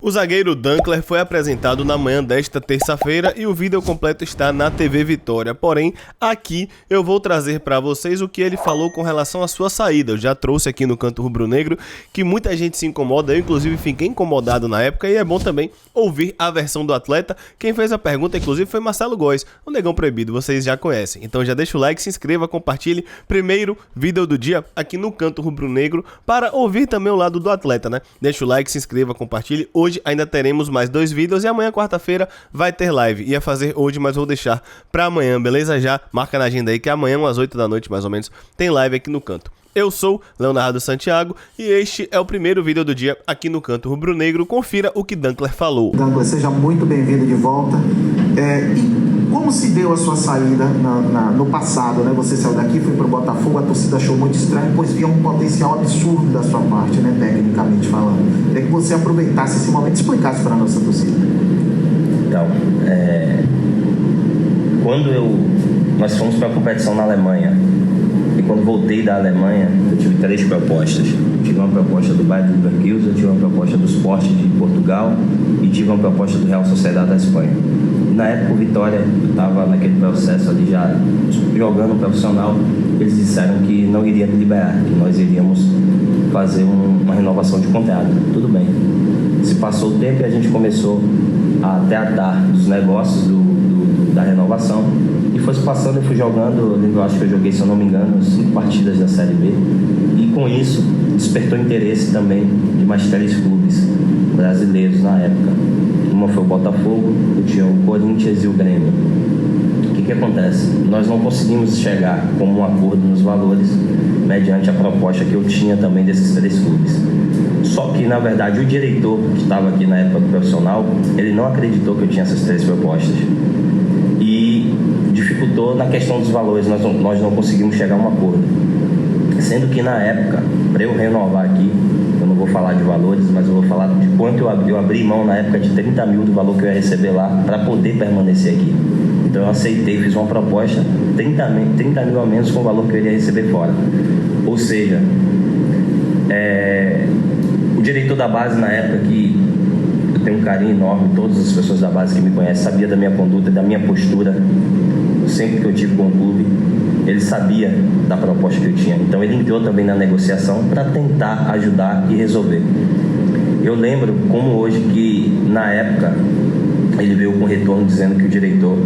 O zagueiro Dankler foi apresentado na manhã desta terça-feira e o vídeo completo está na TV Vitória. Porém, aqui eu vou trazer para vocês o que ele falou com relação à sua saída. Eu já trouxe aqui no Canto Rubro-Negro que muita gente se incomoda, eu inclusive fiquei incomodado na época, e é bom também ouvir a versão do atleta. Quem fez a pergunta inclusive foi Marcelo Góes, o Negão Proibido, vocês já conhecem. Então já deixa o like, se inscreva, compartilhe. Primeiro vídeo do dia aqui no Canto Rubro-Negro para ouvir também o lado do atleta, né? Deixa o like, se inscreva, compartilhe. Hoje ainda teremos mais 2 vídeos e amanhã, quarta-feira, vai ter live. Ia fazer hoje, mas vou deixar pra amanhã, beleza? Já marca na agenda aí que amanhã, às 8 da noite, mais ou menos, tem live aqui no Canto. Eu sou Leonardo Santiago e este é o primeiro vídeo do dia aqui no Canto Rubro-Negro. Confira o que Dankler falou. Dankler, seja muito bem-vindo de volta. E como se deu a sua saída no passado, né? Você saiu daqui, foi para o Botafogo, a torcida achou muito estranho, pois via um potencial absurdo da sua parte, né? Tecnicamente falando. Queria que você aproveitasse esse momento e explicasse para a nossa torcida. Então, quando nós fomos para a competição na Alemanha, e quando voltei da Alemanha, eu tive 3 propostas. Tive uma proposta do Bayer Leverkusen, eu tive uma proposta do Sport de Portugal e tive uma proposta do Real Sociedade da Espanha. E na época o Vitória, eu estava naquele processo ali já jogando profissional, eles disseram que não iria me liberar, que nós iríamos fazer uma renovação de contrato. Tudo bem. Se passou o tempo e a gente começou a tratar dos negócios da renovação. E foi se passando, eu fui jogando, eu acho que eu joguei, se eu não me engano, 5 partidas da Série B. E com isso, despertou interesse também de mais 3 clubes brasileiros na época. Uma foi o Botafogo, eu tinha o Corinthians e o Grêmio. O que acontece? Nós não conseguimos chegar como um acordo nos valores, mediante a proposta que eu tinha também desses 3 clubes. Só que, na verdade, o diretor que estava aqui na época do profissional, ele não acreditou que eu tinha essas 3 propostas. E dificultou na questão dos valores, nós não conseguimos chegar a um acordo. Sendo que na época, para eu renovar aqui, eu não vou falar de valores, mas eu vou falar de quanto eu abri mão na época de 30 mil do valor que eu ia receber lá para poder permanecer aqui. Então eu aceitei, fiz uma proposta, 30 mil a menos com o valor que eu iria receber fora. Ou seja, o diretor da base na época, que eu tenho um carinho enorme, todas as pessoas da base que me conhecem, sabia da minha conduta, da minha postura, sempre que eu tive com o clube, ele sabia da proposta que eu tinha. Então ele entrou também na negociação para tentar ajudar e resolver. Eu lembro como hoje que na época ele veio com retorno dizendo que o diretor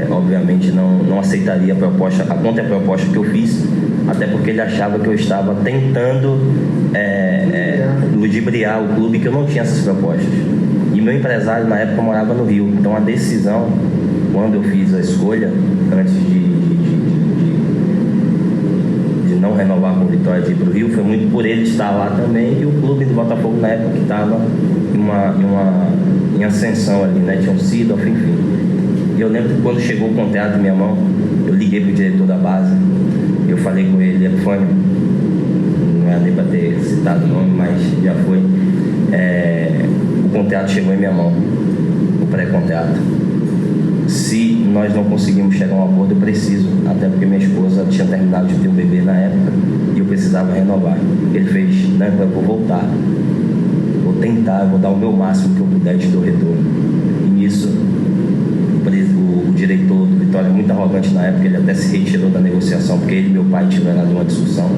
obviamente não aceitaria a contraproposta que eu fiz, até porque ele achava que eu estava tentando ludibriar o clube, que eu não tinha essas propostas. E meu empresário na época morava no Rio, então a decisão, quando eu fiz a escolha, antes de não renovar com o Vitória, de ir para o Rio, foi muito por ele estar lá também, e o clube do Botafogo na época que estava em ascensão ali, né? Tinham sido, enfim. E eu lembro que quando chegou o contrato em minha mão, eu liguei para o diretor da base, eu falei com ele, Epifânio, não é nem para ter citado o nome, mas já foi, o contrato chegou em minha mão, o pré-contrato. Se nós não conseguimos chegar a um acordo, eu preciso, até porque minha esposa tinha terminado de ter um bebê na época e eu precisava renovar. Ele fez, né, eu vou voltar, vou tentar, vou dar o meu máximo que eu puder de teu retorno. E nisso, o diretor do Vitória, muito arrogante na época, ele até se retirou da negociação, porque ele e meu pai tiveram uma discussão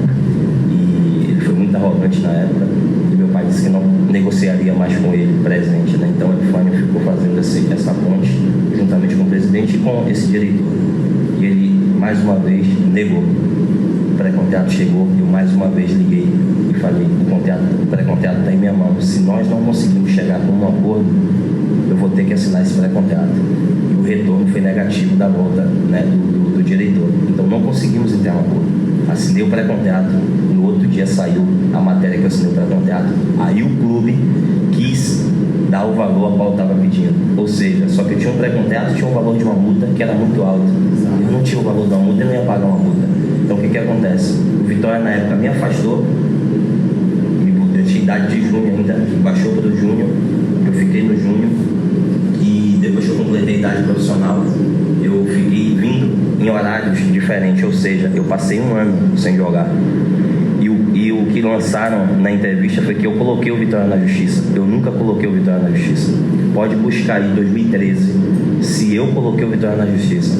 e ele foi muito arrogante na época. E meu pai disse que não negociaria mais com ele presente, né? Então o Epifânio ficou fazendo essa ponte juntamente com o presidente e com esse diretor. E ele, mais uma vez, negou. O pré-contrato chegou e eu mais uma vez liguei e falei, o pré-contrato está em minha mão. Se nós não conseguimos chegar com um acordo, eu vou ter que assinar esse pré-contrato. E o retorno foi negativo da volta, né, do diretor. Então não conseguimos entrar em um acordo. Assinei o pré-contrato, no outro dia saiu a matéria que eu assinei o pré-contrato. Aí o clube quis dar o valor a qual eu estava pedindo. Ou seja, só que eu tinha um pré-contrato, tinha um valor de uma multa que era muito alto. Eu não tinha o valor da multa e não ia pagar uma multa. Então o que acontece? O Vitória na época me afastou, eu tinha idade de junho ainda, baixou para o júnior, eu fiquei no júnior, e depois que eu completei a idade profissional, eu fiquei vindo em horários diferentes, ou seja, eu passei 1 ano sem jogar. E o que lançaram na entrevista foi que eu coloquei o Vitória na justiça. Eu nunca coloquei o Vitória na justiça. Pode buscar aí 2013, se eu coloquei o Vitória na justiça.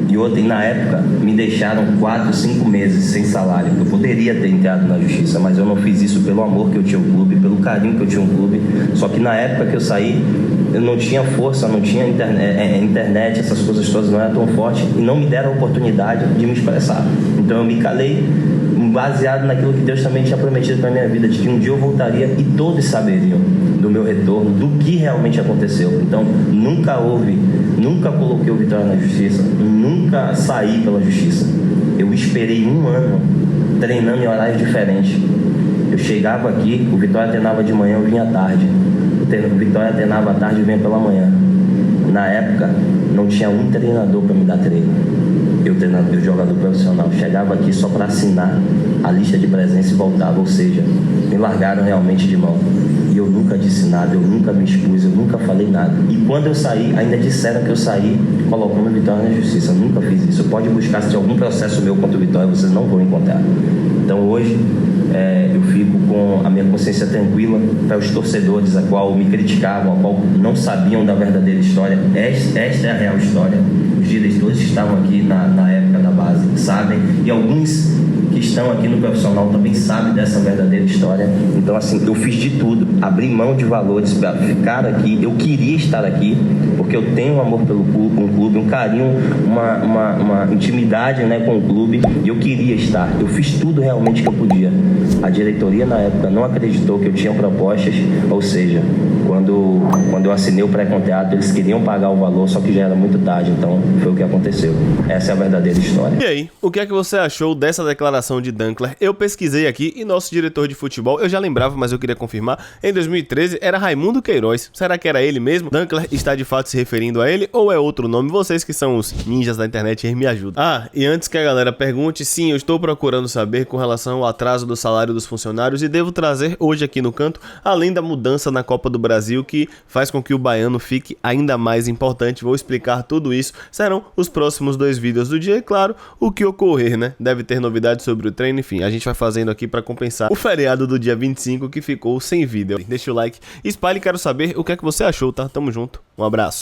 E outra, na época, me deixaram 4, 5 meses sem salário. Eu poderia ter entrado na justiça, mas eu não fiz isso pelo amor que eu tinha ao clube, pelo carinho que eu tinha ao clube. Só que na época que eu saí, eu não tinha força, não tinha internet, essas coisas todas não eram tão fortes e não me deram a oportunidade de me expressar. Então eu me calei, baseado naquilo que Deus também tinha prometido para minha vida, de que um dia eu voltaria e todos saberiam do meu retorno, do que realmente aconteceu. Então nunca coloquei o Vitória na justiça, nunca saí pela justiça. Eu esperei 1 ano treinando em horários diferentes. Eu chegava aqui, o Vitória treinava de manhã, eu vinha à tarde. O Vitória treinava à tarde e vinha pela manhã. Na época, não tinha um treinador para me dar treino. Eu, treinador, eu jogador profissional, chegava aqui só para assinar a lista de presença e voltava. Ou seja, me largaram realmente de mão. E eu nunca disse nada, eu nunca me expus, eu nunca falei nada. E quando eu saí, ainda disseram que eu saí colocando o Vitória na justiça. Eu nunca fiz isso. Pode buscar, se tem algum processo meu contra o Vitória, vocês não vão encontrar. Então hoje, eu fico com a minha consciência tranquila para os torcedores a qual me criticavam, a qual não sabiam da verdadeira história. Esta é a real história. Os diretores que estavam aqui na época da base sabem, e alguns que estão aqui no profissional também sabem dessa verdadeira história. Então assim, eu fiz de tudo, abri mão de valores para ficar aqui. Eu queria estar aqui porque eu tenho um amor pelo clube, um carinho, uma intimidade, né, com o clube, e eu queria estar. Eu fiz tudo realmente que eu podia. A diretoria na época não acreditou que eu tinha propostas, ou seja, quando eu assinei o pré-contrato, eles queriam pagar o valor, só que já era muito tarde. Então foi o que aconteceu. Essa é a verdadeira história. E aí, o que é que você achou dessa declaração de Dankler? Eu pesquisei aqui e nosso diretor de futebol, eu já lembrava, mas eu queria confirmar, em 2013 era Raimundo Queiroz. Será que era ele mesmo? Dankler está de fato se referindo a ele ou é outro nome? Vocês que são os ninjas da internet aí me ajudam. Ah, e antes que a galera pergunte, sim, eu estou procurando saber com relação ao atraso do salário dos funcionários e devo trazer hoje aqui no canto, além da mudança na Copa do Brasil que faz com que o baiano fique ainda mais importante. Vou explicar tudo isso, serão os próximos 2 vídeos do dia e claro, o que ocorrer, né? Deve ter novidades sobre o treino, enfim, a gente vai fazendo aqui para compensar o feriado do dia 25 que ficou sem vídeo. Deixa o like, espalhe, quero saber o que é que você achou, tá? Tamo junto, um abraço.